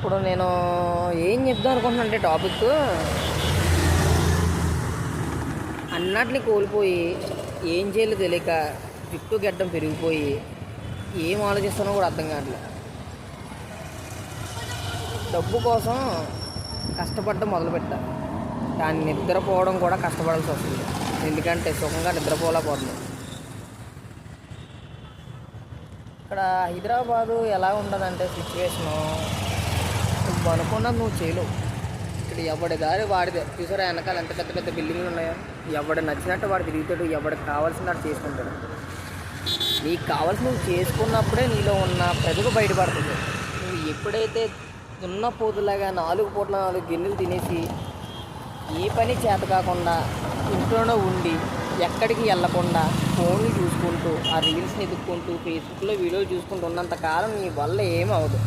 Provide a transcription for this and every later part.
ఇప్పుడు నేను ఏం చెప్దాం అనుకుంటున్నా అంటే టాపిక్ అన్నిటిని కోల్పోయి ఏం చేయాలో తెలియక జుట్టు గడ్డం పెరిగిపోయి ఏం ఆలోచిస్తానో కూడా అర్థం కావట్లేదు. డబ్బు కోసం కష్టపడడం మొదలుపెట్టా, కానీ నిద్రపోవడం కూడా కష్టపడాల్సి వస్తుంది. ఎందుకంటే సుఖంగా నిద్రపోలేకపోతుంది. ఇక్కడ హైదరాబాదు ఎలా ఉండదంటే సిచ్యువేషను, నువ్వు అనుకున్నది నువ్వు చేయలేవు. ఇక్కడ ఎవడి దారి వాడిదే. చూసారా వెనకాల ఎంత పెద్ద పెద్ద బిల్డింగ్లు ఉన్నాయో. ఎవడు నచ్చినట్టు వాడు తిరుగుతాడు, ఎవడికి కావాల్సినట్టు చేసుకుంటాడు. నీకు కావాల్సి నువ్వు చేసుకున్నప్పుడే నీలో ఉన్న ప్రతిభ బయటపడుతుంది. నువ్వు ఎప్పుడైతే ఉన్న పోతులాగా 4 పూట్ల 4 గిన్నెలు తినేసి ఏ పని చేత కాకుండా ఇంట్లోనే ఉండి ఎక్కడికి వెళ్ళకుండా ఫోన్లు చూసుకుంటూ ఆ రీల్స్ని ఎదుక్కుంటూ ఫేస్బుక్లో వీడియోలు చూసుకుంటూ ఉన్నంత కాలం నీ వల్ల ఏమీ అవ్వదు.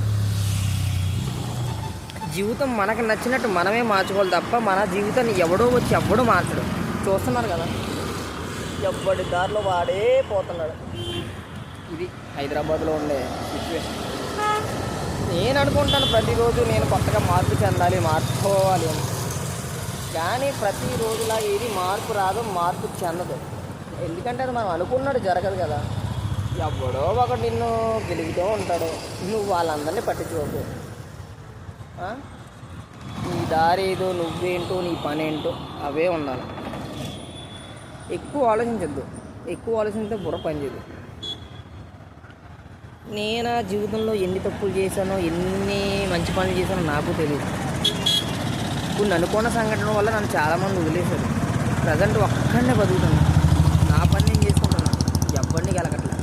జీవితం మనకు నచ్చినట్టు మనమే మార్చుకోవాలి తప్ప మన జీవితాన్ని ఎవడో వచ్చి ఎవ్వడూ మార్చడు. చూస్తున్నారు కదా, ఎవ్వడి దారిలో వాడే పోతున్నాడు. ఇది హైదరాబాద్లో ఉండే సిచ్యువేషన్. నేను అనుకుంటాను ప్రతిరోజు నేను కొత్తగా మార్పు చెందాలి, మార్చుకోవాలి అని. కానీ ప్రతిరోజులా ఏది మార్పు రాదు, మార్పు చెందదు. ఎందుకంటే అది మనం అనుకున్నాడు జరగదు కదా. ఎవడో ఒకడు నిన్ను గెలుగుతూ ఉంటాడు, నువ్వు వాళ్ళందరినీ పట్టించుకోకు. నీ దారి ఏదో, నువ్వేంటో, నీ పని ఏంటో అవే ఉండాలి. ఎక్కువ ఆలోచించద్దు. ఎక్కువ ఆలోచించితే బుర్ర పనిచేయదు. నేను జీవితంలో ఎన్ని తప్పులు చేశానో, ఎన్ని మంచి పనులు చేశానో నాకు తెలియదు. కొన్ని అనుకున్న సంఘటన వల్ల నన్ను చాలామంది వదిలేశారు. ప్రజెంట్ ఒక్కడనే బతుకుతున్నా, నా పని నేను చేసుకుంటున్నా, ఎవరిని గెలకట్లేదు.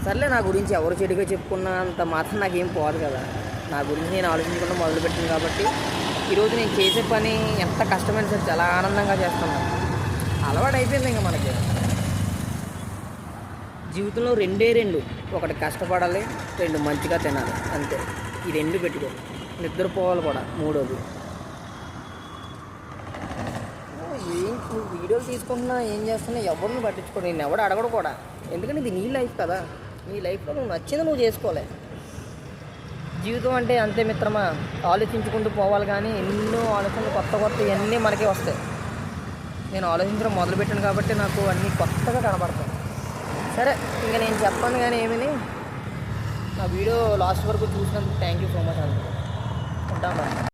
సర్లే, నా గురించి ఎవరు చెడుగా చెప్పుకున్నంత మాత్రం నాకేం పోదు కదా. నా గురించి నేను ఆలోచించకుండా మొదలుపెట్టింది కాబట్టి ఈరోజు నేను చేసే పని ఎంత కష్టమైన సరే చాలా ఆనందంగా చేస్తున్నాను. అలవాటు అయిపోయింది ఇంకా మనకి. జీవితంలో రెండే రెండు, ఒకటి కష్టపడాలి, 2 మంచిగా తినాలి, అంతే. ఈ 2 పెట్టుకో. నిద్రపోవాలి కూడా మూడోది. నువ్వు వీడియోలు తీసుకుంటున్నా, ఏం చేస్తున్నా, ఎవరిని పట్టించుకో. నేను ఎవడు అడగడు కూడా. ఎందుకంటే ఇది నీ లైఫ్ కదా. నీ లైఫ్లో నువ్వు నచ్చింది నువ్వు చేసుకోలే. జీవితం అంటే అంతే మిత్రమా, ఆలోచించుకుంటూ పోవాలి. కానీ ఎన్నో ఆలోచనలు కొత్త ఇవన్నీ మనకే వస్తాయి. నేను ఆలోచించడం మొదలుపెట్టాను కాబట్టి నాకు అన్నీ కొత్తగా కనబడతాయి. సరే, ఇంకా నేను చెప్పాను కానీ ఏమని. నా వీడియో లాస్ట్ వరకు చూసినందుకు థ్యాంక్ యూ సో మచ్ అండి. ఉంటాను.